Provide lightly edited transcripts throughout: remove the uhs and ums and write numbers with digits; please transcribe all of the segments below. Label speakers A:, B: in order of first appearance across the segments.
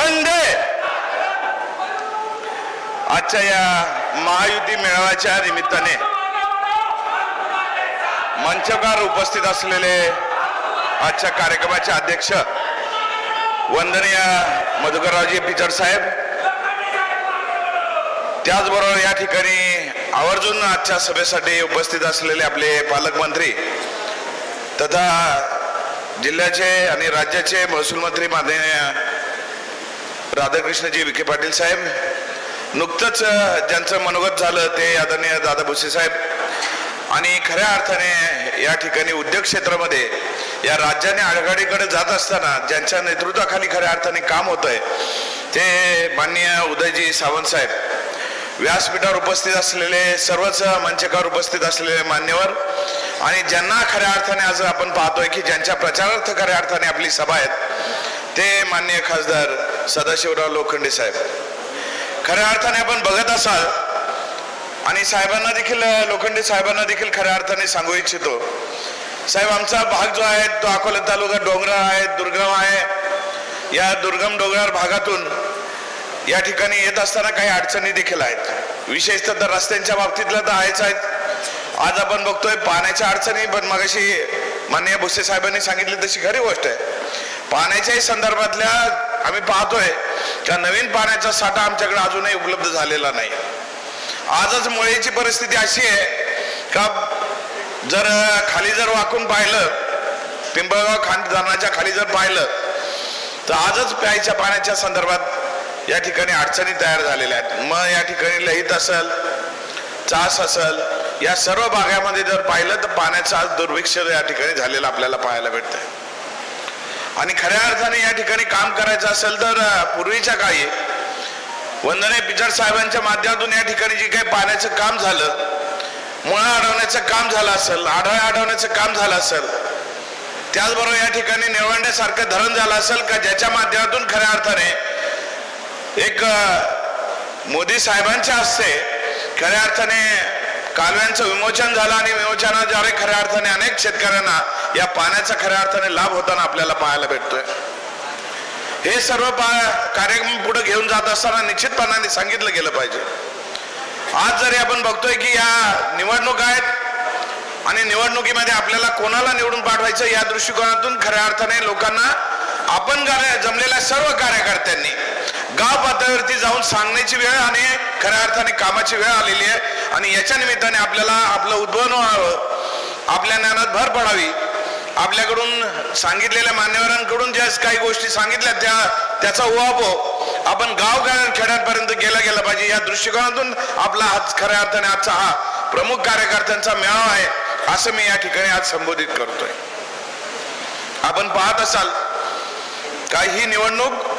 A: वंदे। आजच्या या महायुती मेळाव्याच्या निमित्ताने मंचकार उपस्थित असलेले आजच्या कार्यक्रमाचे अध्यक्ष वंदनीय मधुकररावजी पिचड साहेब, त्याचबरोबर या ठिकाणी आवर्जून आजच्या सभेसाठी उपस्थित असलेले आपले पालकमंत्री तथा जिल्ह्याचे आणि राज्याचे महसूल मंत्री माननीय राधाकृष्णजी विखे पाटील साहेब, नुकतंच ज्यांचं मनोगत झालं ते आदरणीय दादा भुसे साहेब, आणि खऱ्या अर्थाने या ठिकाणी उद्योग क्षेत्रामध्ये या राज्याने आघाडीकडे जात असताना ज्यांच्या नेतृत्वाखाली खऱ्या अर्थाने काम होत आहे ते माननीय उदयजी सावंत साहेब, व्यासपीठावर उपस्थित असलेले सर्वच मंचकावर उपस्थित असलेले मान्यवर आणि ज्यांना खऱ्या अर्थाने आज आपण पाहतोय की ज्यांच्या प्रचारार्थ खऱ्या अर्थाने आपली सभा आहेत ते माननीय खासदार सदाशिवराव लोखंडे साहेब, खऱ्या अर्थाने आपण बघत असाल आणि साहेबांना देखील लोखंडे साहेबांना देखील खऱ्या अर्थाने सांगू इच्छितो, साहेब आमचा भाग जो आहे तो अकोला तालुका डोंगराळ आहे, दुर्गम आहे। या दुर्गम डोंगराळ भागातून या ठिकाणी येत असताना काही अडचणी देखील आहेत, विशेषतः तर रस्त्यांच्या बाबतीतला तर आहेच आहेत। आज आपण बघतोय पाण्याच्या अडचणी, पण मगाशी माननीय भुसे साहेबांनी सांगितली तशी खरी गोष्ट आहे, पाण्याच्याही संदर्भातल्या आम्ही पाहतोय का नवीन पाण्याचा साठा आमच्याकडे अजूनही उपलब्ध झालेला नाही। आजच मुळेची परिस्थिती अशी आहे का जर खाली जर वाकून पाहिलं, पिंपळगाव धरणाच्या खाली जर पाहिलं तर आजच प्यायच्या पाण्याच्या संदर्भात या ठिकाणी अडचणी तयार झालेल्या आहेत। मग या ठिकाणी लहित असेल, चास असेल, या सर्व भागामध्ये जर पाहिलं तर पाण्याचा आज दुर्भिक्ष या ठिकाणी झालेला आपल्याला पाहायला भेटतंय। आणि खऱ्या अर्थाने या ठिकाणी काम करायचं असेल तर पूर्वीच्या काळी वंदनीय पिचड साहेबांच्या माध्यमातून या ठिकाणी जे काही पाण्याचं काम झालं, मुळा अडवण्याचं काम झालं असेल, आढळ अडवण्याचं काम झालं असेल, त्याचबरोबर या ठिकाणी निळवंड्यासारखं धरण झालं असेल का ज्याच्या माध्यमातून खऱ्या अर्थाने एक मोदी साहेबांच्या हस्ते खऱ्या अर्थाने कालव्यांचं विमोचन झालं आणि विमोचनाद्वारे खऱ्या अर्थाने अनेक शेतकऱ्यांना या पाण्याचा खऱ्या अर्थाने लाभ होताना आपल्याला पाहायला भेटतोय। हे सर्व कार्यक्रम पुढे घेऊन जात असताना निश्चितपणाने सांगितलं गेलं पाहिजे। आज जरी आपण बघतोय की या निवडणूक आहेत आणि निवडणुकीमध्ये आपल्याला कोणाला निवडून पाठवायचं या दृष्टिकोनातून खऱ्या अर्थाने लोकांना आपण जमलेल्या सर्व कार्यकर्त्यांनी गाव पातळीवरती जाऊन सांगण्याची वेळ आणि खऱ्या अर्थाने कामाची वेळ आलेली आहे आणि याच्या निमित्ताने आपल्याला आपलं उद्भवन व्हावं, आपल्या ज्ञानात भर पडावी, आपल्याकडून सांगितलेल्या मान्यवरांकडून ज्या काही गोष्टी सांगितल्या त्याचा उहापोह आपण गाव खेड्यांपर्यंत गेला पाहिजे या दृष्टिकोनातून आपला आज खऱ्या अर्थाने आजचा हा प्रमुख कार्यकर्त्यांचा मेळावा आहे असं मी या ठिकाणी आज संबोधित करतोय। आपण पाहत असाल का ही निवडणूक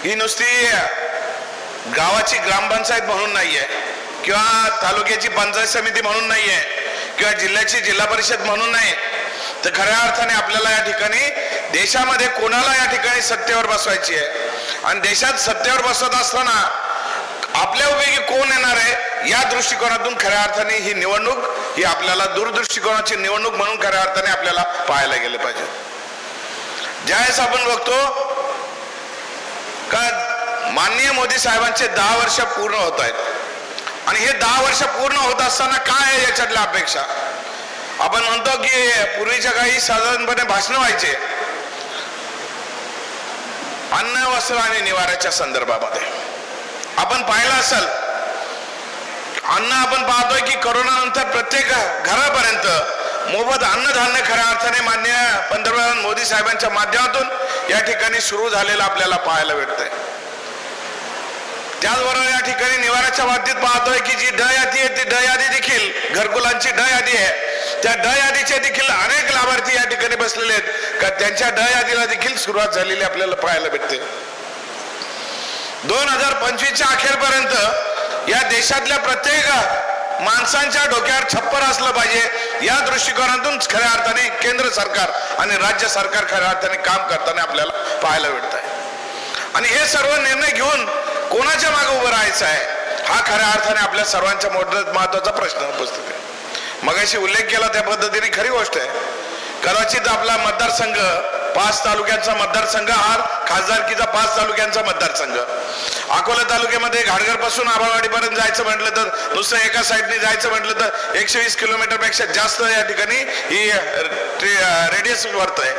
A: ही नुसती गावाची ग्रामपंचायत म्हणून नाहीये किंवा तालुक्याची पंचायत समिती म्हणून नाहीये किंवा जिल्ह्याची जिल्हा परिषद म्हणून नाही, तर खऱ्या अर्थाने आपल्याला या ठिकाणी देशामध्ये कोणाला या ठिकाणी सत्तेवर बसवायची आहे आणि देशात सत्तेवर बसवत असताना आपल्या उपयोगी कोण येणार आहे या दृष्टिकोनातून खऱ्या अर्थाने ही निवडणूक ही आपल्याला दूरदृष्टिकोनाची निवडणूक म्हणून खऱ्या अर्थाने आपल्याला पाहायला गेले पाहिजे। ज्यावेळेस आपण बघतो का माननीय मोदी साहेबांचे 10 वर्ष पूर्ण होत आहेत आणि हे 10 वर्ष पूर्ण होत असताना काय आहे याच्यातल्या अपेक्षा, आपण म्हणतो की पूर्वीच्या काही साधारणपणे भाषण व्हायचे अन्न वस्त्र आणि निवाऱ्याच्या संदर्भामध्ये। आपण पाहिलं असेल अन्न आपण पाहतोय की कोरोना नंतर प्रत्येक घरापर्यंत मोफत अन्नधान्य खऱ्या अर्थाने माननीय पंतप्रधान मोदी साहेबांच्या माध्यमातून या ठिकाणी सुरू झालेलं आपल्याला पाहायला भेटतंय। त्याचबरोबर या ठिकाणी निवाऱ्याच्या बाबतीत पाहतोय की जी ड यादी आहे ती ड यादी देखील घरकुलांची ड यादी आहे, त्या ड यादीचे देखील अनेक लाभार्थी या ठिकाणी बसलेले आहेत का त्यांच्या ड यादीला देखील सुरुवात झालेली आपल्याला पाहायला भेटते। 2025च्या अखेरपर्यंत या देशातल्या प्रत्येक माणसांच्या डोक्यावर छप्पर असलं पाहिजे या दृष्टिकोनातून खऱ्या अर्थाने केंद्र सरकार आणि राज्य सरकार खऱ्या अर्थाने काम करताना आपल्याला पाहायला भेटत आहे। आणि हे सर्व निर्णय घेऊन कोणाच्या मागे उभं राहायचं आहे हा खऱ्या अर्थाने आपल्या सर्वांच्या महत्त्वाचा प्रश्न उपस्थित आहे। मगाशी उल्लेख केला त्या पद्धतीने खरी गोष्ट आहे, कदाचित आपला मतदारसंघ 5 तालुक्यांचा मतदारसंघ, हा खासदारकीचा 5 तालुक्यांचा मतदारसंघ. अकोला तालुक्यामध्ये घाटघर पासून आबाळवाडीपर्यंत जायचं म्हटलं तर नुसतं एका साईडने जायचं म्हटलं तर 120 किलोमीटरपेक्षा जास्त या ठिकाणी ही रेडियस भरतोय.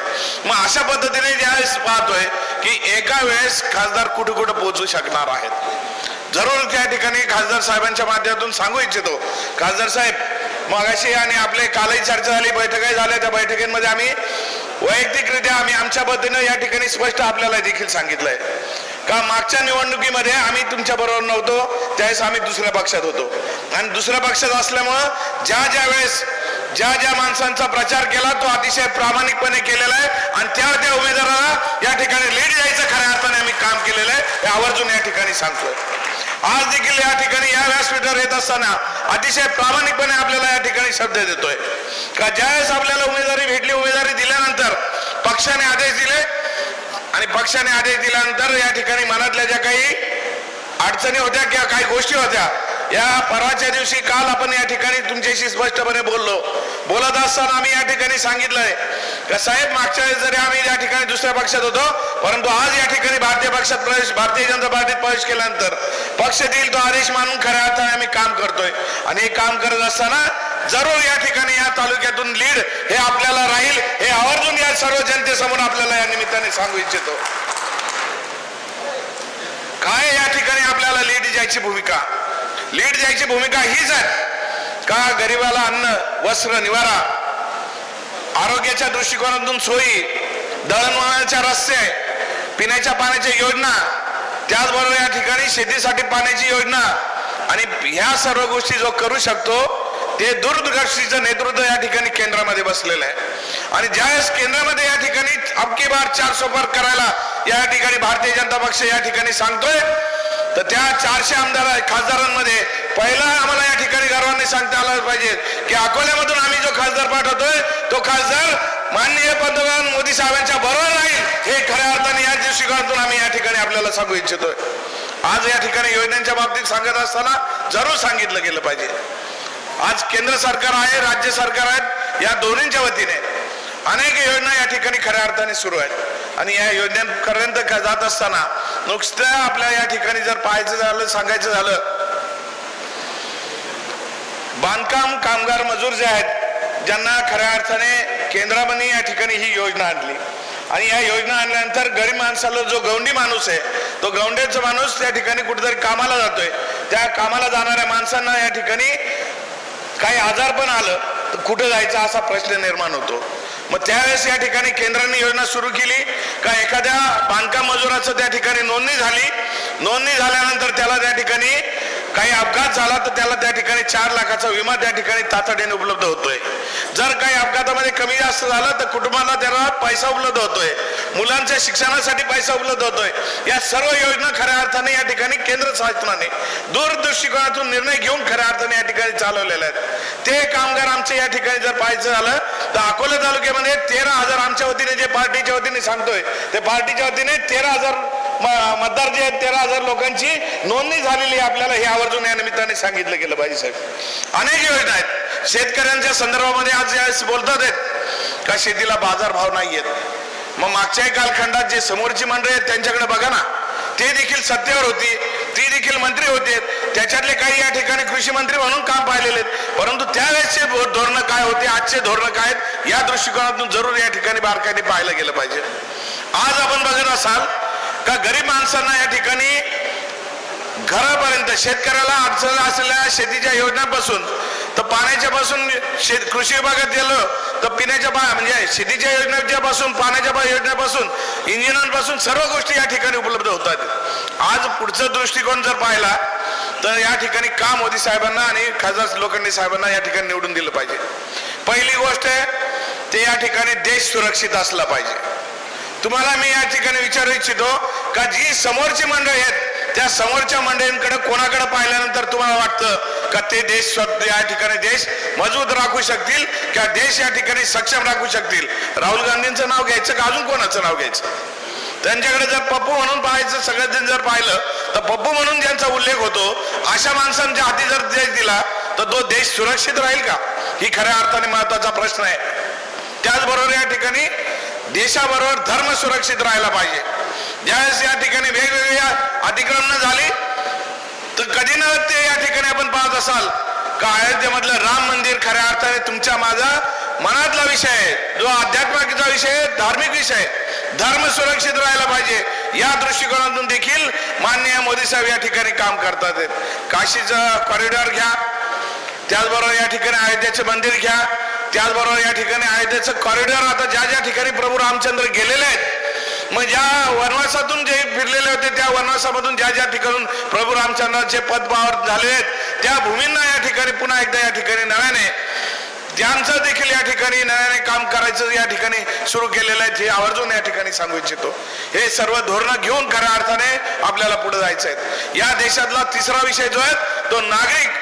A: मग अशा पद्धतीने ज्यावेळेस पाहतोय की एका वेळेस खासदार कुठे कुठे पोहोचू शकणार आहेत. जरूर त्या ठिकाणी खासदार साहेबांच्या माध्यमातून सांगू इच्छितो, खासदार साहेब मगाशी आणि आपले कालही चर्चा झाली, बैठकाही झाल्या, त्या बैठकीमध्ये आम्ही वैयक्तिकरित्या आम्ही आमच्या पद्धतीनं या ठिकाणी स्पष्ट आपल्याला देखील सांगितलंय का मागच्या निवडणुकीमध्ये आम्ही तुमच्या बरोबर नव्हतो, त्यावेळेस आम्ही दुसऱ्या पक्षात होतो आणि दुसऱ्या पक्षात असल्यामुळं ज्या वेळेस ज्या माणसांचा प्रचार केला तो अतिशय प्रामाणिकपणे केलेला आहे आणि त्या उमेदवाराला या ठिकाणी लीड द्यायचं खऱ्या अर्थाने आम्ही काम केलेलं आहे, हे आवर्जून या ठिकाणी सांगतोय. आज देखील या ठिकाणी या व्यासपीठावर येत असताना अतिशय प्रामाणिकपणे आपल्याला या ठिकाणी शब्द देतोय का ज्यावेळेस आपल्याला उमेदवारी भेटली, उमेदवारी दिल्यानंतर पक्षाने आदेश दिले आणि पक्षाने आदेश दिल्यानंतर या ठिकाणी मनातल्या ज्या काही अडचणी होत्या किंवा काही गोष्टी होत्या, या परवाच्या दिवशी काल आपण या ठिकाणी तुमच्याशी स्पष्टपणे बोलत असताना आम्ही या ठिकाणी सांगितलंय का साहेब मागच्या वेळेस जरी आम्ही या ठिकाणी दुसऱ्या पक्षात होतो, परंतु आज या ठिकाणी भारतीय जनता पार्टीत प्रवेश केल्यानंतर पक्ष देईल तो आदेश मानून खऱ्या अर्थाने आम्ही काम करतोय आणि हे काम करत असताना जरूर या ठिकाणी या तालुक्यातून लीड हे आपल्याला राहील, हे आवर्जून या सर्व जनतेसमोर आपल्याला या निमित्ताने सांगू इच्छितो. काय या ठिकाणी आपल्याला लीड द्यायची भूमिका हीच आहे का गरिबाला अन्न, वस्त्र, निवारा, आरोग्याच्या दृष्टिकोनातून सोयी, दळणवळणाच्या रस्ते, पिण्याच्या पाण्याच्या योजना, त्याचबरोबर या ठिकाणी शेतीसाठी पाण्याची योजना आणि ह्या सर्व गोष्टी जो करू शकतो ते दूरदर्शीचं नेतृत्व या ठिकाणी केंद्रामध्ये बसलेलं आहे आणि ज्यावेळेस केंद्रामध्ये या ठिकाणी अबकी बार 400 पार करायला या ठिकाणी भारतीय जनता पक्ष या ठिकाणी सांगतोय, तर त्या 400 खासदारांमध्ये पहिला आम्हाला या ठिकाणी गर्वाने सांगता आलं पाहिजे की अकोल्यामधून आम्ही जो खासदार पाठवतोय तो खासदार माननीय पंतप्रधान मोदी साहेबांच्या बरोबर राहील, हे खऱ्या अर्थाने या दृष्टिकोनातून आम्ही या ठिकाणी आपल्याला सांगू इच्छितोय. आज या ठिकाणी योजनांच्या बाबतीत सांगत असताना जरूर सांगितलं गेलं पाहिजे. आज केंद्र सरकार आहे, राज्य सरकार आहेत, या दोन्हींच्या वतीने अनेक योजना या ठिकाणी खऱ्या अर्थाने सुरू आहेत आणि या योजनांपर्यंत जात असताना नुसतं आपल्या या ठिकाणी जर पाहायचं झालं, सांगायचं झालं, बांधकाम कामगार मजूर जे आहेत ज्यांना खऱ्या अर्थाने केंद्राने या ठिकाणी ही योजना आणली आणि या योजना आणल्यानंतर गरीब माणसाला जो गवंडी माणूस आहे तो गवंड्याचा माणूस त्या ठिकाणी कुठेतरी कामाला जातोय, त्या कामाला जाणाऱ्या माणसांना या ठिकाणी काही आजार पण आलं तर कुठं जायचं असा प्रश्न निर्माण होतो. मग त्यावेळेस या ठिकाणी केंद्राने योजना सुरू केली का एखाद्या बांधकाम मजुराचं त्या ठिकाणी नोंदणी झाल्यानंतर त्याला त्या ठिकाणी काही अपघात झाला तर त्याला त्या ठिकाणी 4 लाखाचा विमा त्या ठिकाणी तातडीने उपलब्ध होतोय. जर काही अपघातामध्ये कमी जास्त झालं तर कुटुंबाला त्याला पैसा उपलब्ध होतोय, मुलांच्या शिक्षणासाठी पैसा उपलब्ध होतोय. या सर्व योजना खऱ्या अर्थाने या ठिकाणी केंद्र शासनाने दूरदृष्टिकोनातून निर्णय घेऊन खऱ्या अर्थाने या ठिकाणी चालवलेले आहेत. ते कामगार आमचे या ठिकाणी जर पाहायचं झालं तर अकोला तालुक्यामध्ये 13,000 आमच्या वतीने जे पार्टीच्या वतीने सांगतोय ते पार्टीच्या वतीने 13,000 मतदार जे आहेत 13,000 लोकांची नोंदणी झालेली आहे. आपल्याला हे आवर्जून या निमित्ताने सांगितलं गेलं पाहिजे. साहेब अनेक योजना आहेत शेतकऱ्यांच्या संदर्भामध्ये. आज ज्यावेळेस बोलतात आहेत का शेतीला बाजारभाव नाही आहेत, मग मागच्याही कालखंडात जे समोरची मंडळी आहेत त्यांच्याकडे बघा ना, ते देखील सत्तेवर होती, ती देखील मंत्री होते, त्याच्यातले काही या ठिकाणी कृषी मंत्री म्हणून काम पाहिलेले आहेत, परंतु त्यावेळेसचे धोरण काय होते, आजचे धोरण काय आहेत, या दृष्टिकोनातून जरूर या ठिकाणी बारकाईने पाहायला गेलं पाहिजे. आज आपण बघत असाल का गरीब माणसांना या ठिकाणी घरापर्यंत शेतकऱ्याला अडचण असलेल्या शेतीच्या योजनांपासून तर पाण्याच्या पासून कृषी विभागात गेलं तर पिण्याच्या म्हणजे शेतीच्या योजनेपासून पाण्याच्या योजनेपासून इंजिनांपासून सर्व गोष्टी या ठिकाणी उपलब्ध होतात. आज पुढचा दृष्टिकोन जर पाहिला तर या ठिकाणी का मोदी साहेबांना आणि खासदार लोखंडे साहेबांना या ठिकाणी निवडून दिलं पाहिजे. पहिली गोष्ट आहे ते या ठिकाणी देश सुरक्षित असला पाहिजे. तुम्हाला मी या ठिकाणी विचारू इच्छितो का जी समोरची मंडळी आहेत त्या समोरच्या मंडळींकडे कोणाकडे पाहिल्यानंतर तुम्हाला वाटतं का ते देश या ठिकाणी देश मजबूत राखू शकतील किंवा देश या ठिकाणी सक्षम राखू शकतील. राहुल गांधींचं नाव घ्यायचं का अजून कोणाचं नाव घ्यायचं? त्यांच्याकडे जर पप्पू म्हणून पाहायचं सगळ्यांनी जर पाहिलं तर पप्पू म्हणून ज्यांचा उल्लेख होतो अशा माणसांच्या हाती जर देश दिला तर तो देश सुरक्षित राहील का, ही खऱ्या अर्थाने महत्वाचा प्रश्न आहे. त्याचबरोबर या ठिकाणी देशाबरोबर धर्म सुरक्षित राहायला पाहिजे. ज्यावेळेस या ठिकाणी वेगवेगळ्या अतिक्रमण झाली तर कधी न ते या ठिकाणी आपण पाहत असाल का अयोध्येमधलं राम मंदिर खऱ्या अर्थाने तुमच्या माझा मनातला विषय आहे, जो अध्यात्माचा विषय, धार्मिक विषय, धर्म सुरक्षित राहायला पाहिजे या दृष्टिकोनातून देखील माननीय मोदी साहेब या ठिकाणी काम करतात. काशीचं कॉरिडॉर घ्या, त्याचबरोबर या ठिकाणी अयोध्येचं मंदिर घ्या, त्याचबरोबर या ठिकाणी अयोध्येचं कॉरिडॉर. आता ज्या ज्या ठिकाणी प्रभू रामचंद्र गेलेले आहेत, मग ज्या वनवासातून जे फिरलेले होते त्या वनवासामधून ज्या ज्या ठिकाणून प्रभू रामचंद्राचे पदभावर झाले आहेत त्या भूमींना या ठिकाणी पुन्हा एकदा या ठिकाणी नव्याने त्यांचं देखील या ठिकाणी नव्याने काम करायचं या ठिकाणी सुरू केलेलं आहे, हे आवर्जून या ठिकाणी सांगू इच्छितो. हे सर्व धोरणं घेऊन खऱ्या अर्थाने आपल्याला पुढे जायचं आहे. या देशातला तिसरा विषय जो आहे तो नागरिक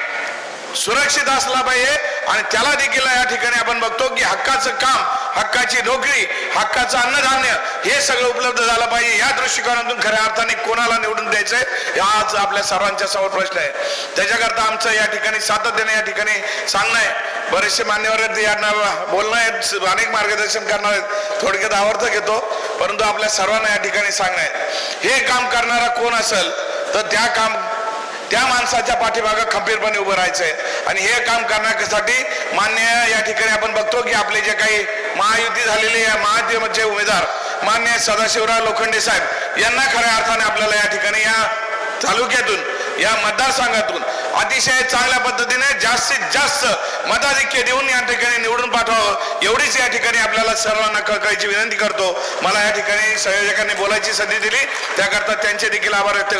A: सुरक्षित असला पाहिजे आणि त्याला देखील या ठिकाणी आपण बघतो की हक्काचं काम, हक्काची नोकरी, हक्काचं अन्नधान्य हे सगळं उपलब्ध झालं पाहिजे. या दृष्टिकोनातून खऱ्या अर्थाने कोणाला निवडून द्यायचंय हा आज आपल्या सर्वांच्या समोर प्रश्न आहे. त्याच्याकरता आमचं या ठिकाणी सातत्याने या ठिकाणी सांगणं आहे. बरेचसे मान्यवर आहेत यांना बोलणं आहेत, अनेक मार्गदर्शन करणार आहेत, थोडक्यात आवर्त घेतो, परंतु आपल्या सर्वांना या ठिकाणी सांगणं आहे हे काम करणारा कोण असेल तर त्या माणसाच्या पाठीमागं खंबीरपणे उभं राहायचंय. आणि हे काम करण्यासाठी मान्य या ठिकाणी आपण बघतो की आपले जे काही महायुती झालेले महायुतीचे उमेदवार मान्य सदाशिवराव लोखंडे साहेब यांना खऱ्या अर्थाने आपल्याला या ठिकाणी या तालुक्यातून या मतदारसंघातून अतिशय चांगल्या पद्धतीने जास्तीत जास्त मताधिक्य देऊन या ठिकाणी निवडून पाठवावं एवढीच या ठिकाणी आपल्याला सर्वांना कळकळीची विनंती करतो. मला या ठिकाणी संयोजकांनी बोलायची संधी दिली त्याकरता त्यांचे देखील आभार व्यक्त करतो.